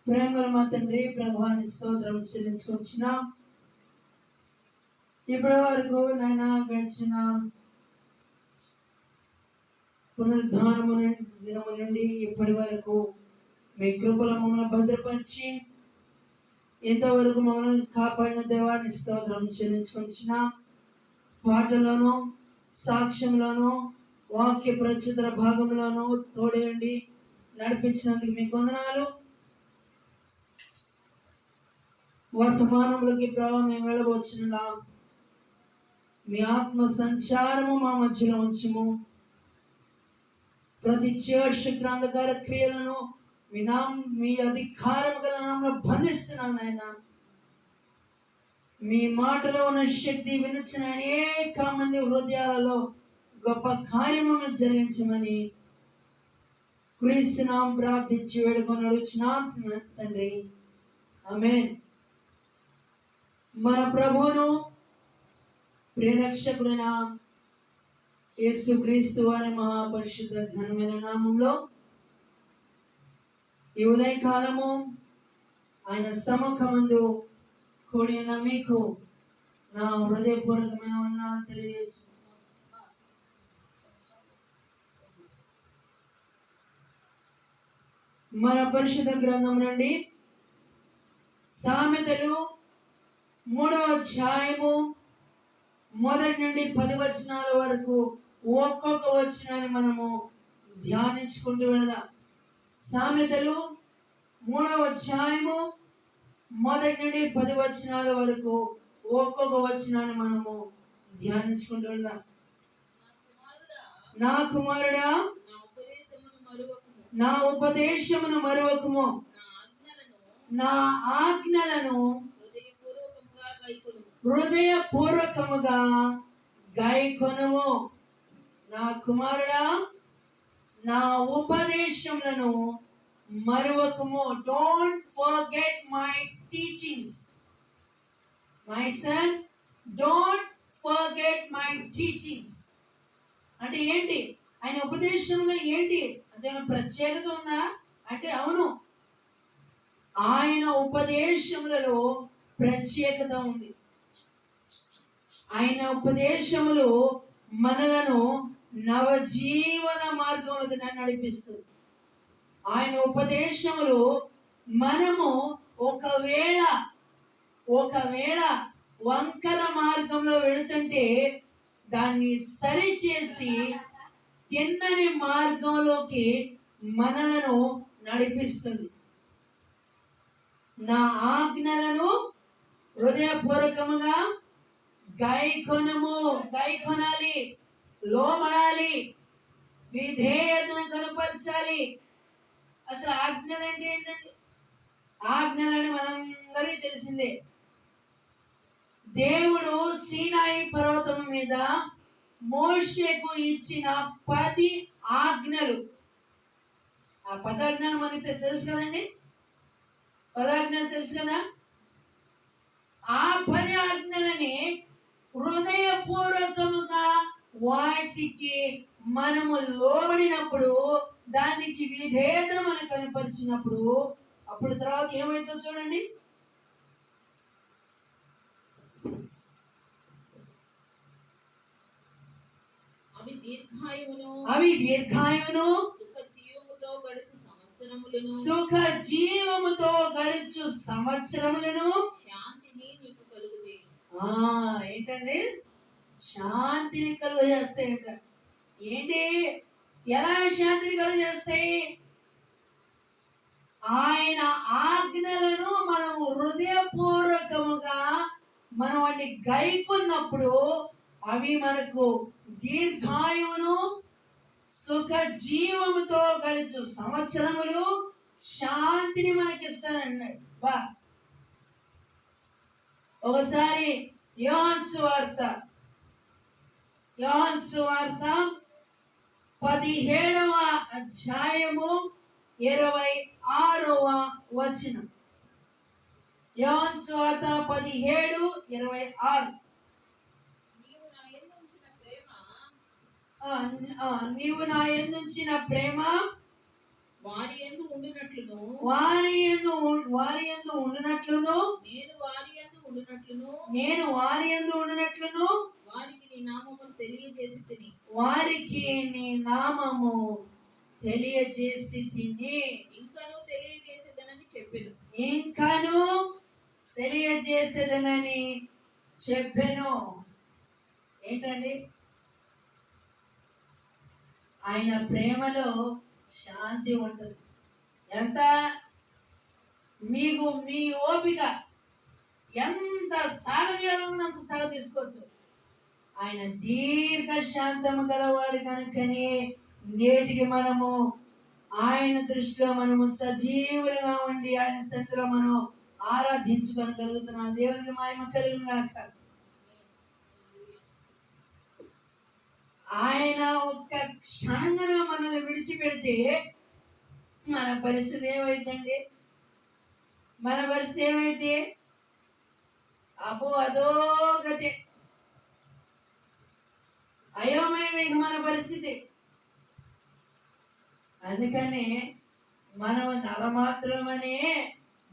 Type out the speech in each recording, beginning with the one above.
ప్రేమల మా తండ్రి, ప్రభువాని స్తోత్రం చెల్లించుకొచ్చిన ఇప్పటి వరకు నాయన గడిచిన పునరుద్ధానము దినము నుండి ఇప్పటి వరకు మీ కృపల మమ్మల్ని భద్రపరిచి ఇంతవరకు మమ్మల్ని కాపాడిన దేవాన్ని స్తోత్రం చెల్లించుకొచ్చిన పాటలోను సాక్ష్యంలోను వాక్య ప్రచుర భాగంలోను తోడేయండి నడిపించినందుకు మీ వందనాలు. వర్తమానంలోకి ప్రభావం మేము వెళ్ళవచ్చునులా మీ ఆత్మ సంచారము మా మధ్యలో ఉంచుము. ప్రతి చీకటి అంధకార క్రియలను మీ అధికారం గల నామములో బంధిస్తున్నాను నాయన. మీ మాటలో ఉన్న శక్తి వినిచిన అనేక మంది హృదయాలలో గొప్ప కార్యమును జరిగించమని క్రీస్తు నామమున ప్రార్థించి వేడుకొని అడుగుచున్నాను తండ్రి, ఆమేన్. మన ప్రభువును ప్రియరక్షకుడైన యేసుక్రీస్తు వారి మహాపరిశుద్ధ ఘనమైన నామంలో ఈ ఉదయకాలము ఆయన సముఖమందు కూడిన మీకు నా హృదయపూర్వకమైన వందనాలు తెలియజేస్తున్నాను. మన పరిశుద్ధ గ్రంథం నుండి సామెతలు 3వ అధ్యాయము 1 నుండి 10 వచనాల వరకు ఒక్కొక్క వచనాన్ని మనము ధ్యానించుకుంటూ వెళదాం. సామెతలు 3వ అధ్యాయము 1 నుండి 10 వచనాల వరకు ఒక్కొక్క వచనాన్ని మనము ధ్యానించుకుంటూ వెళదాం. నా కుమారుడా, నా ఉపదేశమును మరువకుము, నా ఆజ్ఞలను హృదయపూర్వకముగా గైకొనుము. నా కుమారుడా, నా ఉపదేశములను మరువకుము. Don't forget my teachings. My son, don't forget my teachings. అంటే ఏంటి? ఆయన ఉపదేశంలో ఏంటి? అదేమైనా ప్రత్యేకత ఉందా అంటే అవును, ఆయన ఉపదేశములలో ప్రత్యేకత ఉంది. ఆయన ఉపదేశములు మనలను నవజీవన మార్గంలోకి నడిపిస్తుంది. ఆయన ఉపదేశములు మనము ఒకవేళ వంకర మార్గంలో వెళుతుంటే దాన్ని సరిచేసి తిన్నని మార్గంలోకి మనలను నడిపిస్తుంది. నా ఆజ్ఞలను హృదయపూర్వకముగా గైకొనాలి, లోబడాలి, విధేయతను కనపరచాలి. అసలు ఆజ్ఞలు అంటే ఏంటంటే, ఆజ్ఞలని మనందరికీ తెలిసిందే. దేవుడు సీనాయి పర్వతం మీద మోషేకు ఇచ్చిన 10 ఆజ్ఞలు. ఆ 10 ఆజ్ఞలు మనకి తెలుసు కదండి. 10 ఆజ్ఞలు తెలుసు కదా. ఆ 10 ఆజ్ఞలని హృదయపూర్వకముగా వాటికి మనము లోబడినప్పుడు, దానికి విధేయతను మనకు కనపరిచినప్పుడు, అప్పుడు తర్వాత ఏమైందో చూడండి. అవి దీర్ఘాయువును సుఖ జీవముతో గడుచు సంవత్సరములను ఏంటండి? శాంతిని కలుగజేస్తాయంట. ఏంటి? ఎలా శాంతిని కలుగజేస్తాయి? ఆయన ఆజ్ఞలను మనము హృదయపూర్వకముగా మనం వాటిని గైకొన్నప్పుడు అవి మనకు దీర్ఘాయువును సుఖ జీవముతో గడుచు సంవత్సరములు శాంతిని మనకిస్తానన్నాడు. ఒకసారి యోహాను సువార్త 17వ అధ్యాయము 26వ వచనం. యోహాను సువార్త 17:26. నీవు నా యందు ఉంచిన ప్రేమ వారి యందు వారి యందు ఉండునట్లును నేను వారి యందు ఉండునట్లును వారికి నీ నామమును తెలియజేసి తిని వారికి నీ నామము తెలియజేసి తిని ఇంకను తెలియజేసేదనని చెప్పెను. ఇంకను తెలియజేసేదనని చెప్పెను. ఏంటండి? ఆయన ప్రేమలో శాంతి ఉంటుంది. ఎంత మీకు మీ ఓపిక ఎంత సాగదీయాలన్నా అంత సాగ తీసుకోవచ్చు. ఆయన దీర్ఘ శాంతము గలవాడు కనుకనే నేటికి మనము ఆయన దృష్టిలో మనము సజీవులుగా ఉండి ఆయన సన్నిధిలో మనం ఆరాధించుకోగలుగుతున్నాం. దేవునికి మహిమ కలుగును గాక. ఆయన ఒక్క క్షణంగా మనల్ని విడిచిపెడితే మన పరిస్థితి ఏమైందండి? మన పరిస్థితి ఏమైతే అదో గతి, అయోమయం మన పరిస్థితి. అందుకనే మనం నరమాత్రమనే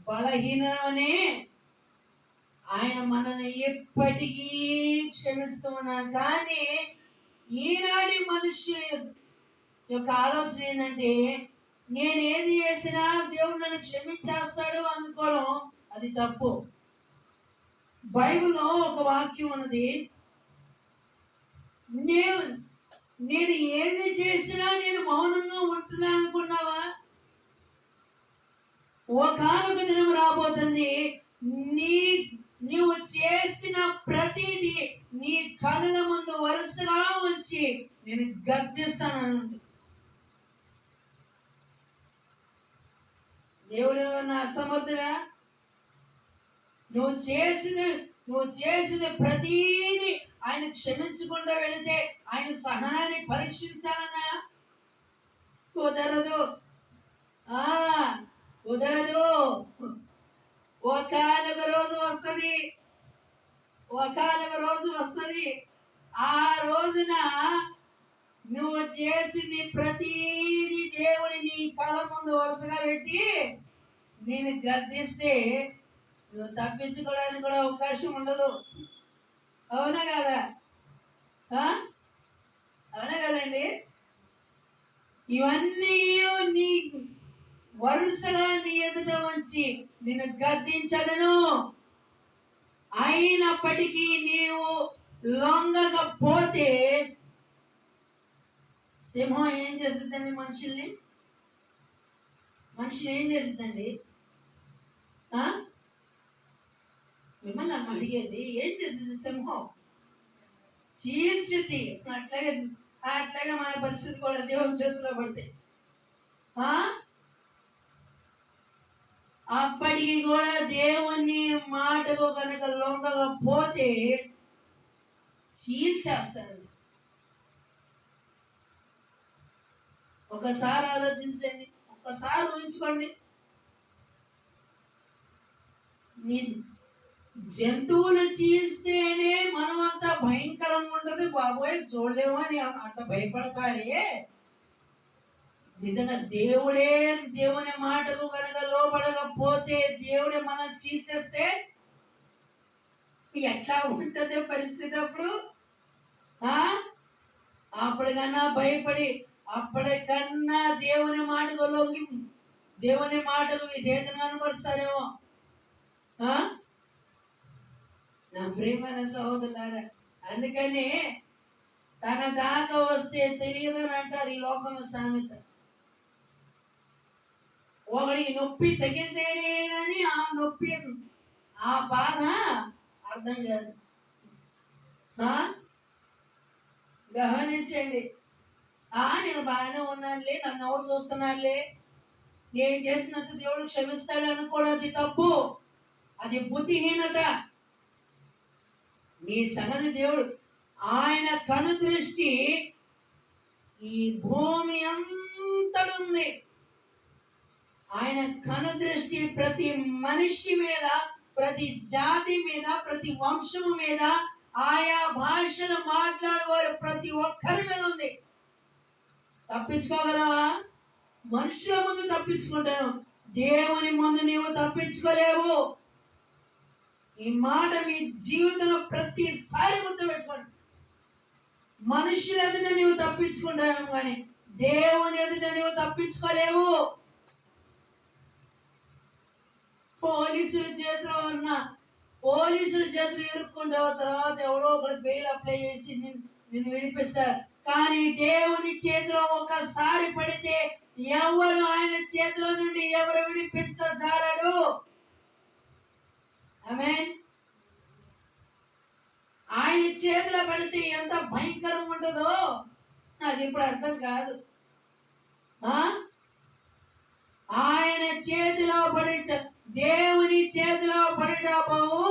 బలహీనమనే ఆయన మనల్ని ఎప్పటికీ క్షమిస్తూ ఉన్నాడు. కానీ ఈనాటి మనుష్యుల యొక్క ఆలోచన ఏంటంటే, నేను ఏది చేసినా దేవుడు నన్ను క్షమించేస్తాడు అనుకోవడం అది తప్పు. బైబిల్లో ఒక వాక్యం ఉన్నది, నేను ఏది చేసినా నేను మౌనంగా ఉంటున్నా అనుకున్నావా? ఒకనొక దినం రాబోతుంది, నీవు చేసిన ప్రతిదీ నీ కళ్ళ ముందు వరుసగా ఉంచి నేను గద్దిస్తాను. దేవుడు నా అసమర్థుడా? నువ్వు చేసిన ప్రతీది ఆయన క్షమించకుండా వెళితే ఆయన సహనాన్ని పరీక్షించాలన్నా కుదరదు. కుదరదు. ఒకనొక రోజు వస్తుంది. ఆ రోజున నువ్వు చేసింది ప్రతీది దేవుని నీ కళ్ళ ముందు వరుసగా పెట్టి నేను గద్దిస్తే నువ్వు తప్పించుకోవడానికి కూడా అవకాశం ఉండదు. అవునా కదా? అవునా కదండి? ఇవన్నీ నీ వరుసగా నీ ఎదుట ఉంచి నిన్ను గద్దించదను. అయినప్పటికీ నీవు లొంగకపోతే సింహం ఏం చేస్తుందండి? మనుషుల్ని ఏం చేస్తుందండి? మిమ్మల్ని అడిగేది, ఏం చేస్తుంది సింహం? చీల్చుద్ది. అట్లాగే మన పరిస్థితి కూడా దేవుని చేతిలో పడితే అప్పటికి కూడా దేవుని మాటకు కనుక లొంగకపోతే చీల్చేస్తాడు. ఒకసారి ఆలోచించండి, ఒకసారి ఊహించుకోండి. జంతువులు చీల్స్తేనే మనం అంత భయంకరంగా ఉంటది, బాబోయ్ చూడలేమో అని అంత భయపడతారే. నిజంగా దేవుని మాటకు కనుక లోపడకపోతే దేవుడే మనం చీల్చేస్తే ఎట్లా ఉంటది పరిస్థితి? అప్పటికన్నా భయపడి అప్పటికన్నా దేవుని మాటకు లొంగి దేవుని మాటకు విధేయతను కనపరుస్తారేమో. నా ప్రియమైన సహోదరులారా, అందుకని తన దాకా వస్తే తెలియదని అంటారు ఈ లోకంలో సామెత. ఒకడికి నొప్పి తగిలితేనే కానీ ఆ నొప్పి ఆ బాధ అర్థం కాదు. గమనించండి. నేను బాగానే ఉన్నానులే, నన్ను ఎవరు చూస్తున్నానులే, నేను చేసినంత దేవుడు క్షమిస్తాడు అనుకోవడం అది తప్పు. అది బుద్ధిహీనత. నీ సంగతి దేవుడు ఆయన కను దృష్టి ఈ భూమి అంతడుంది. ఆయన కను దృష్టి ప్రతి మనిషి మీద, ప్రతి జాతి మీద, ప్రతి వంశము మీద, ఆయా భాషలు మాట్లాడేవారు ప్రతి ఒక్కరి మీద ఉంది. తప్పించుకోగలవా? మనుషుల ముందు తప్పించుకుంటావు, దేవుని ముందు నీవు తప్పించుకోలేవు. ఈ మాట మీ జీవితంలో ప్రతిసారి గుర్తుపెట్టుకోండి. మనుషుల ఎదుట నీవు తప్పించుకుంటావు కానీ దేవుని ఎదుట నీవు తప్పించుకోలేవు. పోలీసుల చేతిలో ఇరుక్కుంటావు, తర్వాత ఎవడో ఒకడు బెయిల్ అప్లై చేసి నిన్ను విడిపిస్తారు. కానీ దేవుని చేతిలో ఒకసారి పడితే ఎవరు ఆయన చేతిలో నుండి ఎవరు విడిపించజాలడు. ఆమేన్. ఆయన చేతిలో పడితే ఎంత భయంకరంగా ఉంటుందో అది ఇప్పుడు అర్థం కాదు. ఆయన చేతిలో పడిట, దేవుని చేతిలో పడిట బావు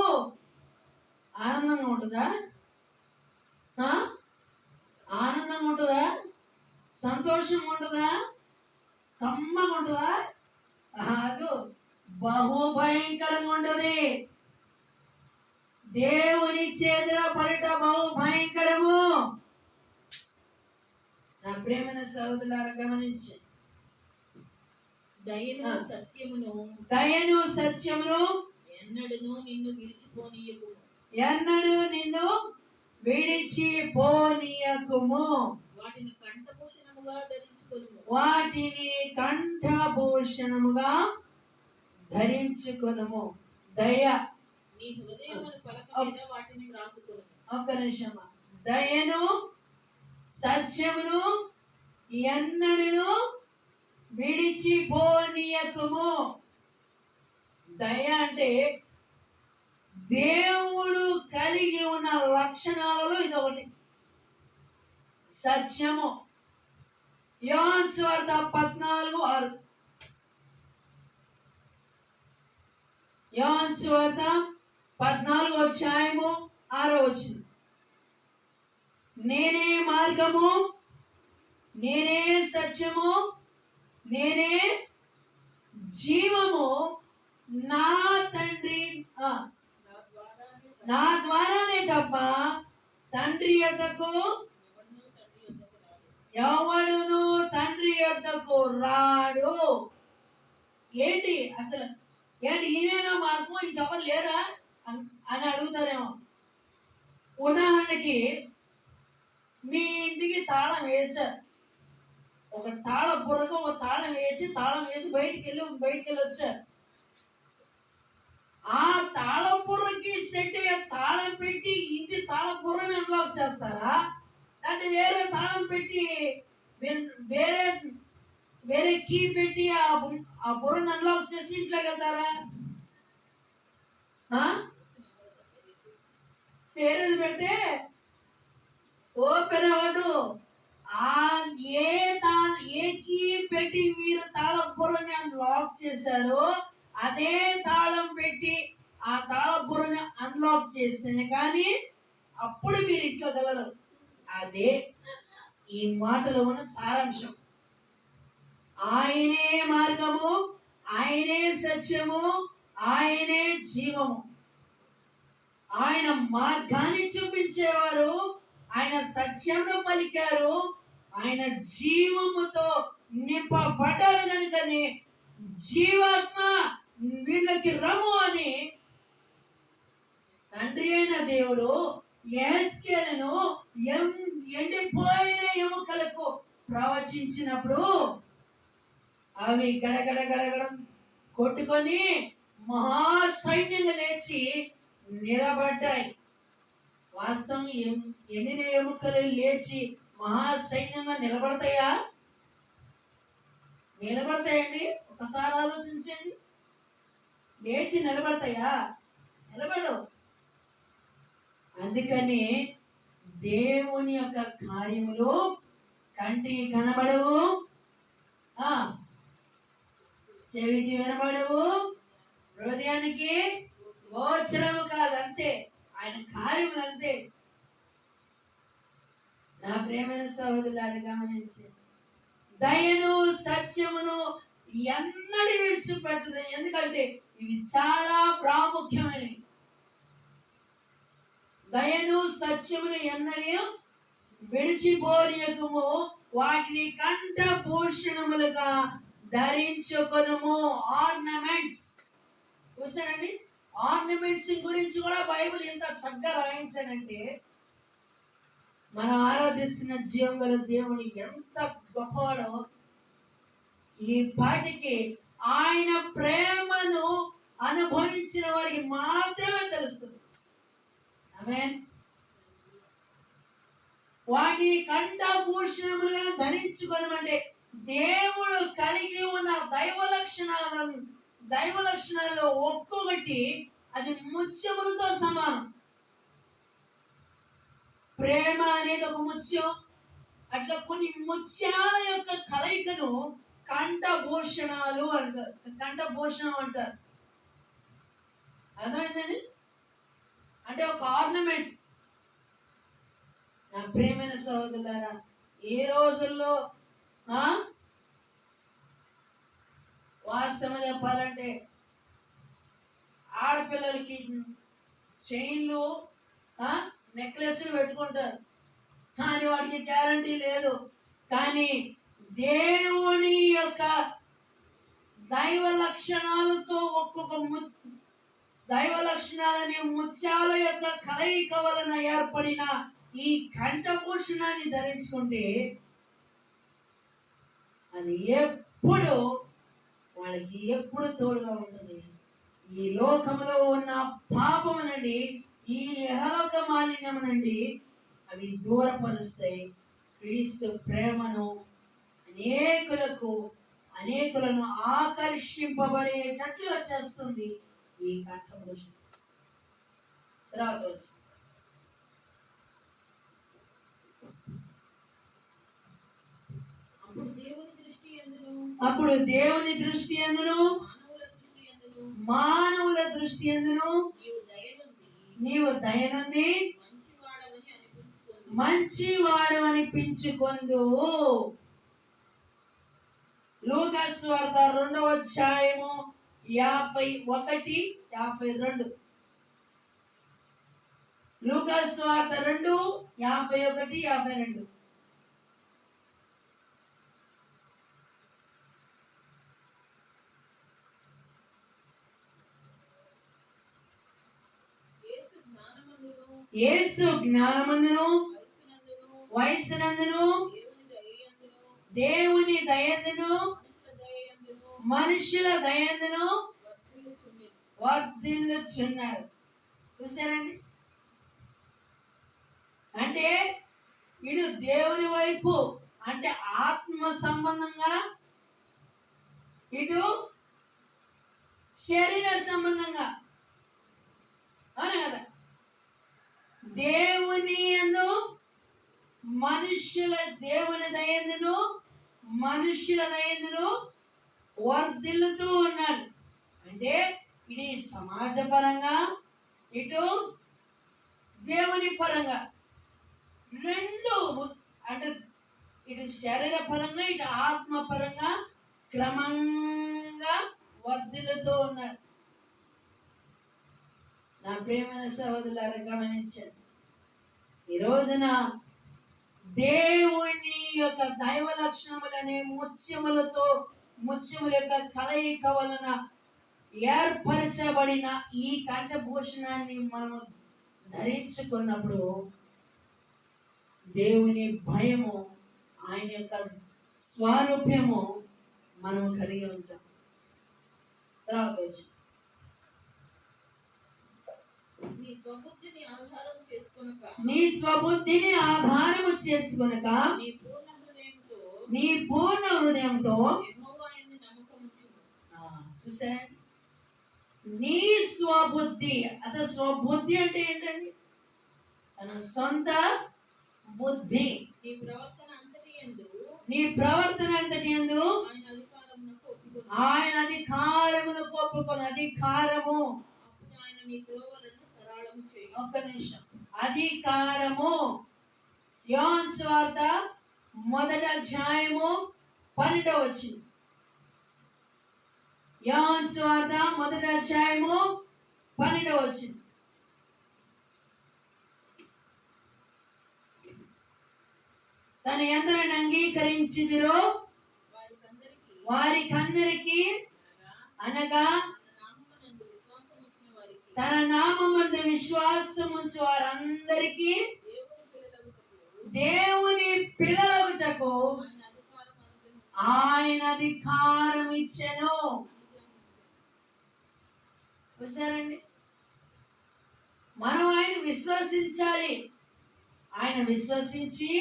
ఆనందంగా ఉంటుందా? ఆనందంగా ఉంటుందా? సంతోషంగా ఉంటుందా? కమ్మగా ఉంటుందా? కాదు, బహు భయంకరంగా ఉంటది. దేవుని చేతిలో పడిట బహు భయంకరము. నా ప్రేమైన సహోదరులారా గమనించి, దయను సత్యమును ఎన్నడూ నిన్ను విడిచిపోనీయకుము. వాటిని కంఠభూషణముగా ధరించుకొనుము. దయ నీ హృదయమున పలక మీద వాటిని వ్రాసుకొనుము. ఒక్క నిమిషం. దయను సత్యమును ఎన్నడూ విడిచిపోనీయకుము. దయ అంటే దేవుడు కలిగి ఉన్న లక్షణాలలో ఇదొకటి. సత్యము యోహాను సువార్త 14:6. యోహాను సువార్త 14:6. నేనే మార్గము, నేనే సత్యము, నేనే జీవము. నా తండ్రి నా ద్వారానే తప్ప తండ్రి యొద్దకు ఎవడును తండ్రి యొద్దకు రాడు. ఏంటి అసలు? ఏంటి ఈయన మార్గం, ఇంకెవరు లేరా అని అడుగుతారేమో. ఉదాహరణకి మీ ఇంటికి తాళం వేశారు. ఒక తాళ బుర్రకు ఒక తాళం వేసి బయటికి వెళ్ళి వచ్చారు. ఆ తాళం బుర్రకి సెట్ అయ్యే తాళం పెట్టి ఇంటి తాళం బుర్రని అన్లాక్ చేస్తారా? లేకపోతే వేరే తాళం పెట్టి వేరే కీ పెట్టి ఆ బుర్రని అన్లాక్ చేసి ఇంట్లోకి వెళ్తారా? వేరేది పెడితే ఓపెన్ అవ్వదు. ఏ కీ పెట్టి మీరు తాళం బుర్రని లాక్ చేశారో అదే తాళం పెట్టి ఆ తాళం బుర్రని అన్లాక్ చేస్తేనే కానీ అప్పుడు మీరు ఇంట్లో వెళ్ళరు. అదే ఈ మాటలో ఉన్న సారాంశం. ఆయనే మార్గము, ఆయనే సత్యము, ఆయనే జీవము. ఆయన మార్గాన్ని చూపించేవారు, ఆయన సత్యంలో పలికారు, ఆయన జీవముతో నింపబడ్డాడు కనుకనే జీవాత్మ వీళ్ళకి రము అని తండ్రి అయిన దేవుడు యెహెజ్కేలును ఎండిపోయిన ఎముకలకు ప్రవచించినప్పుడు అవి గడగడ గడగడ కొట్టుకొని మహాసైన్యంగా లేచి నిలబడ్డాయి. వాస్తవం ఎండిన ఎముకలు లేచి మహాసైన్యంగా నిలబడతాయా? నిలబడతాయండి? ఒకసారి ఆలోచించండి. లేచి నిలబడతాయా? నిలబడవు. అందుకని దేవుని యొక్క కార్యములు కంటికి కనబడవు, చెవికి వినబడవు, హృదయానికి గోచరము కాదు. అంతే ఆయన కార్యములు, అంతే. నా ప్రేమైన సహోదరులారా గమనించి, దయను సత్యమును ఎన్నడూ విడిచిపెట్టదు. ఎందుకంటే ఇవి చాలా ప్రాముఖ్యమైనవి. దయను సత్యమును ఎన్నడూ విడిచిపోనీయకుము, వాటిని కంఠభూషణములుగా ధరించుకొనుము. ఆర్నమెంట్స్. చూసారండి, ఆర్నమెంట్స్ గురించి కూడా బైబిల్ ఎంత చక్కగా రాయించాడంటే, మనం ఆరాధిస్తున్న జీవం గల దేవుని ఎంత గొప్పవాడో ఈ పాటికి ఆయన ప్రేమను అనుభవించిన వారికి మాత్రమే తెలుస్తుంది. ఆమేన్. వాటిని కంఠభూషణములుగా ధరించుకోనమంటే దేవుడు కలిగి ఉన్న దైవ లక్షణాలలో ఒక్కొక్కటి అది ముత్యములతో సమానం. ప్రేమ అనేది ఒక ముత్యం. అట్లా కొన్ని ముత్యాల యొక్క కలయికను కంఠభూషణాలు అంటారు. కంఠభూషణం అంటారు. అర్థమైందండి? అంటే ఒక ఆర్నమెంట్. నా ప్రేమైన సహోదరులారా, ఈ రోజుల్లో వాస్తవం చెప్పాలంటే ఆడపిల్లలకి చైన్లు నెక్లెస్లు పెట్టుకుంటారు. అది వాడికి గ్యారంటీ లేదు. కానీ దేవుని యొక్క దైవ లక్షణాలతో ఒక్కొక్క దైవ లక్షణాలనే ముత్యాల యొక్క కలయిక వలన ఏర్పడిన ఈ కంఠభూషణాన్ని ధరించుకుంటే అది ఎప్పుడు వాళ్ళకి ఎప్పుడు తోడుగా ఉంటుంది. ఈ లోకములో ఉన్న పాపము నుండి, ఈ ఇహలోక మాలిన్యము నుండి అవి దూరపరుస్తాయి. క్రీస్తు ప్రేమను అనేకులను ఆకర్షింపబడేటట్లుగా చేస్తుంది ఈ కంఠభూషణ. తర్వాత వచ్చి అప్పుడు దేవుని దృష్టి ఎందును మానవుల దృష్టి ఎందును నీవు దయనుంది మంచివాడు అనిపించుకొందువు. లూకా సువార్త 2వ అధ్యాయము 51, 52. లూకా సువార్త 2, 51, 52. యేసు జ్ఞానమందును వయస్సునందును దేవుని దయందును మనుషుల దయందును వర్ధిల్లుచున్నారు. చూసారండి? అంటే ఇటు దేవుని వైపు అంటే ఆత్మ సంబంధంగా, ఇటు శరీర సంబంధంగా. అవును కదా? దేవుని యందు దేవుని దయందును మనుష్యుల దయందును వర్ధిల్లుతూ ఉన్నాడు. అంటే ఇది సమాజ పరంగా, ఇటు దేవుని పరంగా రెండు, అంటే ఇటు శరీర పరంగా ఇటు ఆత్మ పరంగా క్రమంగా వర్ధిల్లుతూ ఉన్నారు. నా ప్రియమైన సహోదరులారా, గమనించండి. ఈ రోజున దేవుని యొక్క దైవ లక్షణములనే ముత్యముల యొక్క కలయిక వలన ఏర్పరచబడిన ఈ కంఠభూషణాన్ని మనము ధరించుకున్నప్పుడు దేవుని భయము, ఆయన యొక్క స్వారూప్యము మనము కలిగి ఉంటాం. తర్వాత నీ స్వబుద్ధిని ఆధారము చేసుకొనక నీ పూర్ణ హృదయంతో చూసారండి. నీ స్వబుద్ధి, అసలు స్వబుద్ధి అంటే ఏంటండి? తన సొంత బుద్ధి. నీ ప్రవర్తన అంతటి యందు ఆయన అధికారమును ఒప్పుకొని. అధికారము, ఒక్క నిమిషం. అధికారము యోహాను సువార్త 1వ అధ్యాయము 12వ వచనం. యోహాను సువార్త 1వ అధ్యాయము 12వ వచనం. తన యంత్రాన్ని అంగీకరించిదిరో వారికందరికి అనగా తన నామమందు విశ్వాసం ఉంచు వారందరికీ దేవుని పిల్లలగుటకు దేవుని పిల్లలగుటకు ఆయన అధికారం ఆయన అధికారం ఇచ్చెను. చూసారండి, మనం ఆయన విశ్వసించాలి. ఆయన విశ్వసించి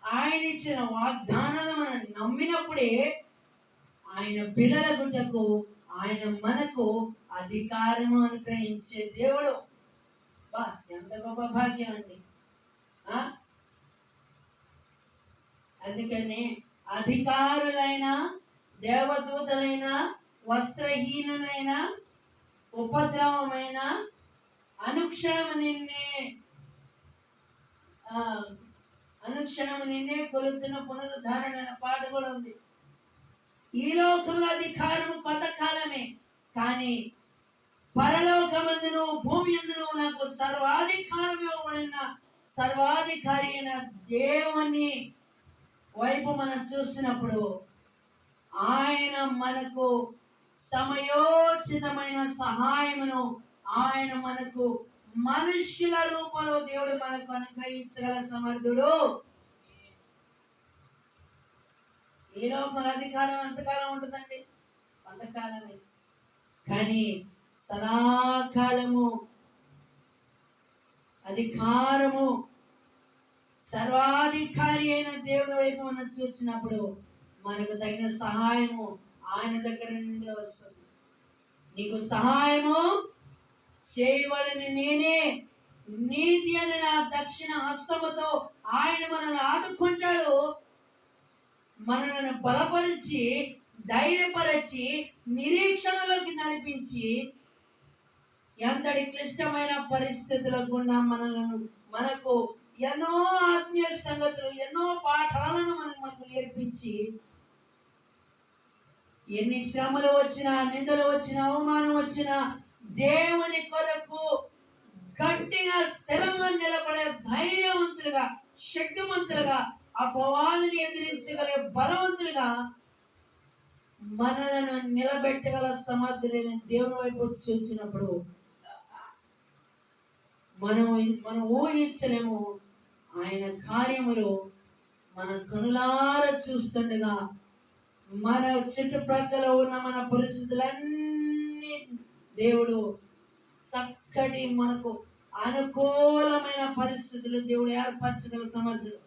ఆయన ఇచ్చిన వాగ్దానాలు మనం నమ్మినప్పుడే ఆయన పిల్లలగుటకు ఆయన మనకు అధికారము అనుగ్రహించే దేవుడు. బా, ఎంత గొప్ప భాగ్యం అండి. అందుకని అధికారులైన, దేవదూతలైన, వస్త్రహీనులైన, ఉపద్రవమైన, అనుక్షణము నిన్నే కొలుతున్న పునరుద్ధారణ పాట కూడా ఉంది. ఈ లోకంలో అధికారము కొంతకాలమే, కానీ పరలోకమందును భూమి అందును నాకు సర్వాధికారం ఇవ్వబడిన సర్వాధికారి అయిన దేవుని వైపు మనం చూసినప్పుడు ఆయన మనకు సమయోచితమైన సహాయమును ఆయన మనకు మనుష్యుల రూపంలో దేవుడు మనకు అనుగ్రహించగల సమర్థుడు. ఈ లోకంలో అధికారం ఎంతకాలం ఉంటుందండి? కొంతకాలమే, కానీ సదాకాలము అధికారము సర్వాధికారి అయిన దేవుని వైపు మనం చూసినప్పుడు మనకు తగిన సహాయము ఆయన దగ్గర నుండి వస్తుంది. నీకు సహాయము చేయబడని నేనే, నీతి అని నా దక్షిణ హస్తముతో ఆయన మనల్ని ఆదుకుంటాడు. మనల్ని బలపరిచి, ధైర్యపరిచి, నిరీక్షణలోకి నడిపించి, ఎంతటి క్లిష్టమైన పరిస్థితుల గుండా మనకు ఎన్నో ఆత్మీయ సంగతులు, ఎన్నో పాఠాలను మనకు నేర్పించి, ఎన్ని శ్రమలు వచ్చినా, నిందలు వచ్చినా, అవమానం వచ్చినా దేవుని కొరకు గట్టిగా స్థిరంగా నిలబడే ధైర్యవంతులుగా, శక్తివంతులుగా, అపవాదిని ఎదిరించగలిగే బలవంతులుగా మనలను నిలబెట్టగల సమర్థుడైన దేవుని వైపు చూసినప్పుడు మనం ఊహించలేము. ఆయన కార్యములు మన కనులారా చూస్తుండగా మన చుట్టుప్రక్కల ఉన్న మన పరిస్థితులన్నీ దేవుడు చక్కటి మనకు అనుకూలమైన పరిస్థితులు దేవుడు ఏర్పరచగల సమర్థుడు.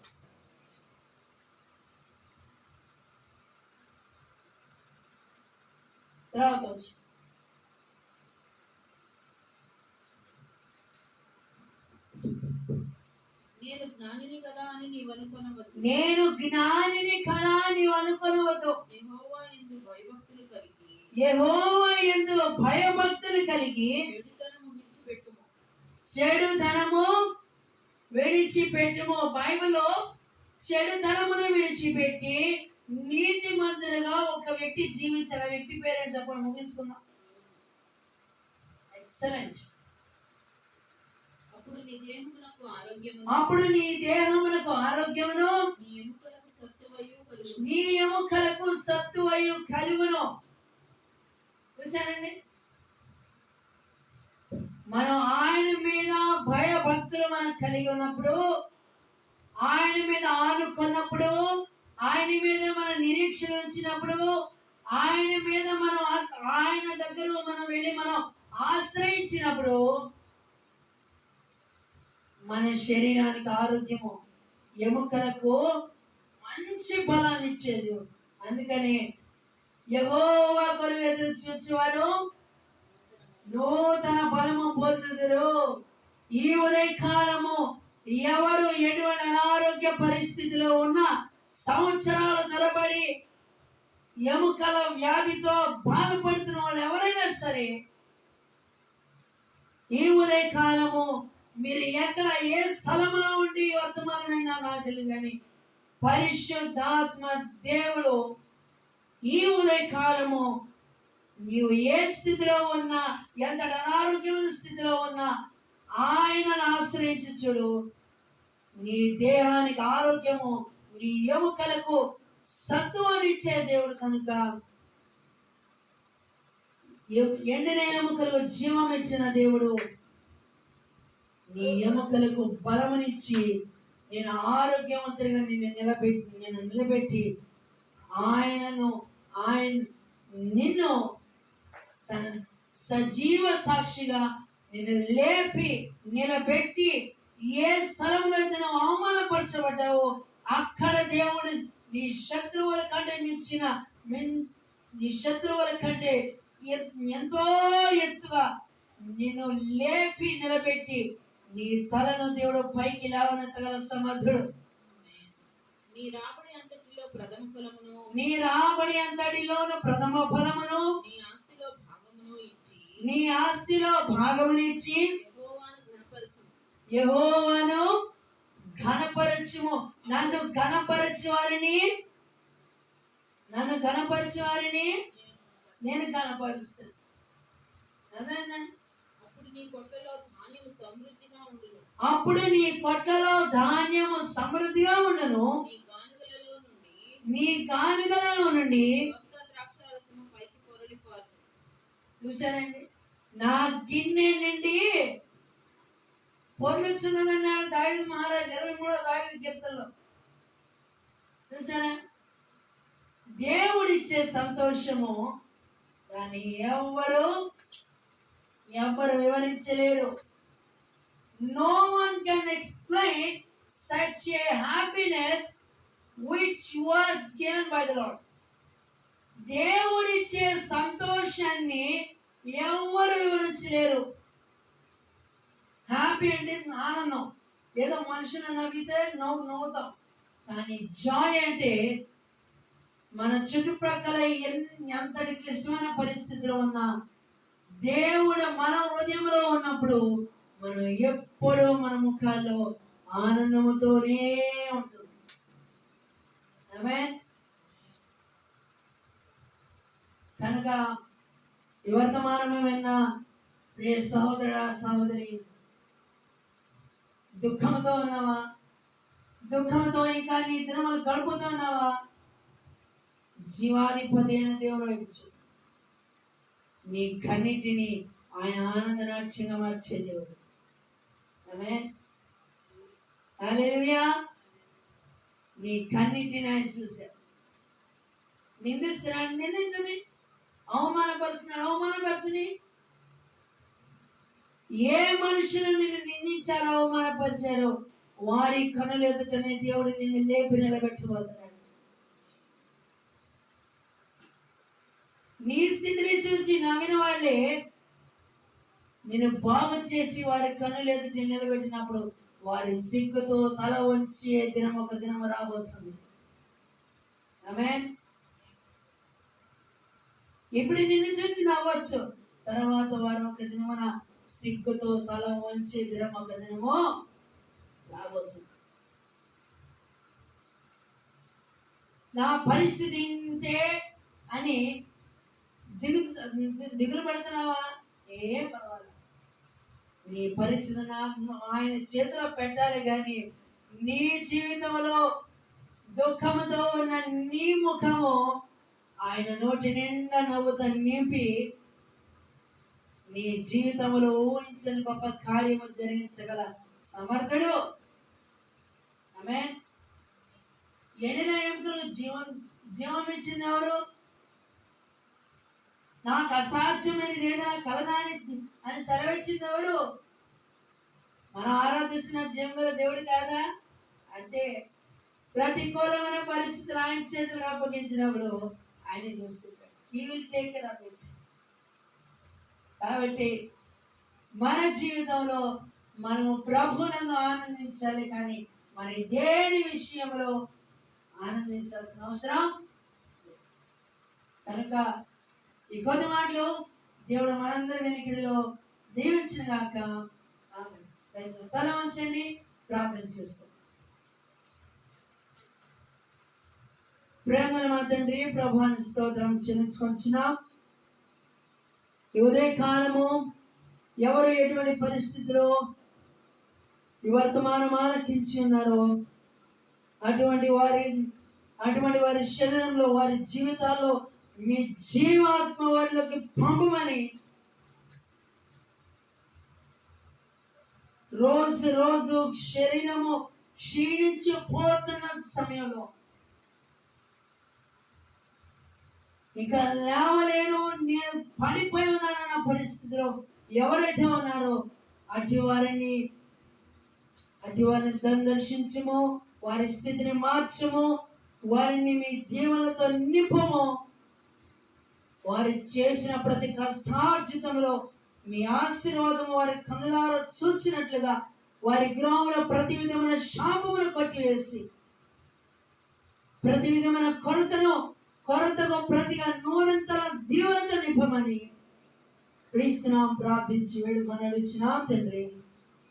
తర్వాత నేను జ్ఞానిని కదా అని నీవు అనుకొనవద్దు. నేను జ్ఞానిని కదా నీవు అనుకొనవద్దు. యెహోవా యందు భయభక్తులు కలిగి, యెహోవా యందు భయభక్తులు కలిగి చెడుతనము విడిచిపెట్టుము. చెడుతనము విడిచిపెట్టుము. బైబిల్లో చెడుతనమును విడిచిపెట్టి నీతిమంతులుగా ఒక వ్యక్తి జీవించాడు. ఆ వ్యక్తి పేరేంటి చెప్పండి, ముగించుకుందాం. ఎక్సలెంట్. అప్పుడు నీ దేహమునకు ఆరోగ్యమును, అప్పుడు నీ దేహమునకు ఆరోగ్యమును, నీ ఎముకలకు సత్తువయు కలుగును. నీ ఎముకలకు సత్తువయు కలుగును. చూసారండి, మనం ఆయన మీద భయభక్తులు మనం కలిగి ఉన్నప్పుడు, ఆయన మీద ఆనుకున్నప్పుడు, ఆయన మీద మన నిరీక్షణ ఉంచినప్పుడు, ఆయన మీద మనం ఆయన దగ్గర మనం వెళ్ళి మనం ఆశ్రయించినప్పుడు మన శరీరానికి ఆరోగ్యము, ఎముకలకు మంచి బలాన్ని ఇచ్చేది. అందుకని యెహోవా కొరకు ఎదురు చూచేవారు నూతన బలము పొందుదురు. ఈ ఉదయకాలము ఎవరు ఎటువంటి అనారోగ్య పరిస్థితిలో ఉన్న, సంవత్సరాల తరబడి ఎముకల వ్యాధితో బాధపడుతున్న వాళ్ళు ఎవరైనా సరే, ఈ ఉదయకాలము మీరు ఎక్కడ ఏ స్థలంలో ఉండి వర్తమానం విన్నా నాకు తెలియదు, కానీ పరిశుద్ధాత్మ దేవుడు ఈ ఉదయకాలము నీవు ఏ స్థితిలో ఉన్నా, ఎంతటి అనారోగ్యమైన స్థితిలో ఉన్నా ఆయనను ఆశ్రయించి చూడు. నీ దేహానికి ఆరోగ్యము, నీ ఎముకలకు సత్తువనిచ్చే దేవుడు కనుక ఎండిన ఎముకలకు జీవం ఇచ్చిన దేవుడు నీ ఎముకలకు బలమునిచ్చి నేను ఆరోగ్యవంతుడిగా నిన్ను నిలబెట్టి ఆయన నిన్ను తన సజీవ సాక్షిగా నిన్ను లేపి నిలబెట్టి ఏ స్థలంలో అయితే నువ్వు అవమానపరచబడ్డావో అక్కడ దేవుడు నీ శత్రువుల కంటే నీ శత్రువుల కంటే ఎంతో ఎత్తుగా నిన్ను లేపి నిలబెట్టి నీ తలను దేవుడు పైకి లేవనెత్తగల సమర్థుడు. నీ రాబడి అంతటిలో ప్రథమ ఫలమును నీ రాబడి అంతటిలోను ప్రథమ ఫలమును నీ ఆస్తిలో భాగమును నీ ఆస్తిలో భాగమునిచ్చి యెహోవాను ఘనపరచుము. యెహోవాను ఘనపరచుము. నన్ను ఘనపరచు వారిని నేను ఘనపరుస్తాను. అదేనండి. అప్పుడు నీ కొట్టలో ధాన్యము సమృద్ధిగా ఉండును. అప్పుడు నీ కొట్లలో ధాన్యము సమృద్ధిగా ఉండును. నీ గానుగలలో నుండి నీ గానుగలలో నుండి కొత్త ద్రాక్షారసము పైకి పొరలిపోదు. చూశారండి, నా గిన్నె నుండి పొర్లుచున్నదన్నాడు దావీదు మహారాజు 23వ దావీదు కీర్తనలో. చూసారా, దేవుడిచ్చే సంతోషము దాన్ని ఎవ్వరు వివరించలేరు. No one can explain such a happiness which was given by the Lord. దేవుడిచ్చే సంతోషాన్ని ఎవ్వరు వివరించలేరు. హ్యాపీ అంటే ఆనందం, ఏదో మనుషులు నవ్వితే నవ్వుతాం. కానీ జాయ్ అంటే మన చుట్టుప్రక్కల ఎంతటి క్లిష్టమైన పరిస్థితిలో ఉన్నా దేవుడు మన హృదయంలో ఉన్నప్పుడు మనం ఎప్పుడూ మన ముఖాల్లో ఆనందముతోనే ఉంటుంది. ఆమేన్. కనుక ఈ వర్తమానము విన్న ప్రియ సహోదరుడా సహోదరి, దుఃఖంతో ఉన్నావా? దుఃఖంతో ఇంకా నీ దినములు గడుపుతూ ఉన్నావా? జీవాధిపతి అయిన దేవుడు వైపు చూడు. నీ కన్నిటిని ఆయన ఆనందనాట్యంగా మార్చే దేవుడు. ఆమేన్. హల్లెలూయా. నీ కన్నిటిని ఆయన చూశాడు. నిందించని, అవమానపరచని. ఏ మనుషులు నిన్ను నిందించారో అవమానపరిచారో వారి కనులు ఎదుటనే దేవుడు నిన్ను లేపి నిలబెట్టబోతున్నాడు. నీ స్థితిని చూసి నమ్మిన వాళ్ళే నిన్ను బాగు చేసి వారి కనులు ఎదుట నిలబెట్టినప్పుడు వారి సిగ్గుతో తల వంచి ఒక దినం రాబోతుంది. ఆమేన్. ఇప్పుడు నిన్ను చూసి నవ్వచ్చు, తర్వాత వారు ఒక దినమున సిగ్గుతో తల వంచి ఒక దినము రాబోతుంది. నా పరిస్థితి ఇంతే అని దిగులు పడుతున్నావా? ఏం పర్వాలేదు. నీ పరిస్థితి ఆయన చేతిలో పెట్టాలి. కానీ నీ జీవితంలో దుఃఖముతో ఉన్న నీ ముఖము ఆయన నోటి నిండా నవ్వుతో నింపి నీ జీవితంలో ఊహించని గొప్ప కార్యము జరిగించగల సమర్థుడు. ఆమేన్. ఎండిన ఎముకలు జీవం ఇచ్చింది ఎవరు? నాకు అసాధ్యమైనది ఏదైనా కలదాని అని సెలవిచ్చింది ఎవరు? మనం ఆరాధిస్తున్న జీవంగల దేవుడు కాదా? అంటే ప్రతికూలమైన పరిస్థితులు ఆయన చేతులకు అప్పగించినప్పుడు ఆయన చూసుకుంటాడు. He will take care of it. కాబట్టి మన జీవితంలో మనము ప్రభువునందు ఆనందించాలి. కానీ మరి దేని విషయంలో ఆనందించాల్సిన అవసరం. కనుక ఈ కొద్ది మాటలు దేవుడు మనందరి వెనుకడిలో దీవించిన గాక. దయచేసి స్థలం ఉంచండి, ప్రార్థన చేసుకోండి. ప్రేమల మా తండ్రి, ప్రభువాని స్తోత్రం చెల్లించుకొంచున్నాం. ఈ ఉదయ కాలము ఎవరు ఎటువంటి పరిస్థితిలో ఈ వర్తమానం ఆలకించి ఉన్నారో అటువంటి వారి శరీరంలో వారి జీవితాల్లో మీ జీవాత్మ వారిలోకి పంపమని రోజు రోజు శరీరము క్షీణించిపోతున్న సమయంలో ఇంకా లేవలేను, నేను పడిపోయి ఉన్నానన్న పరిస్థితిలో ఎవరైతే ఉన్నారో అటు వారిని దర్శించము, వారి స్థితిని మార్చము, వారిని మీ దీవెనలతో నింపము. వారి చేసిన ప్రతి కష్టార్జితంలో మీ ఆశీర్వాదము వారి కనులారా చూచినట్లుగా వారి గృహంలో ప్రతి విధమైన శాపమును కొట్టివేసి ప్రతి విధమైన కొరతకు ప్రతిగా నూరంతల దీవెనతో నింపమని క్రీస్తునామమున ప్రార్థించి వేడుకొని అడుగుచున్నాం తండ్రి.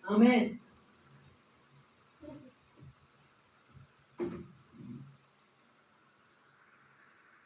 ఆమేన్.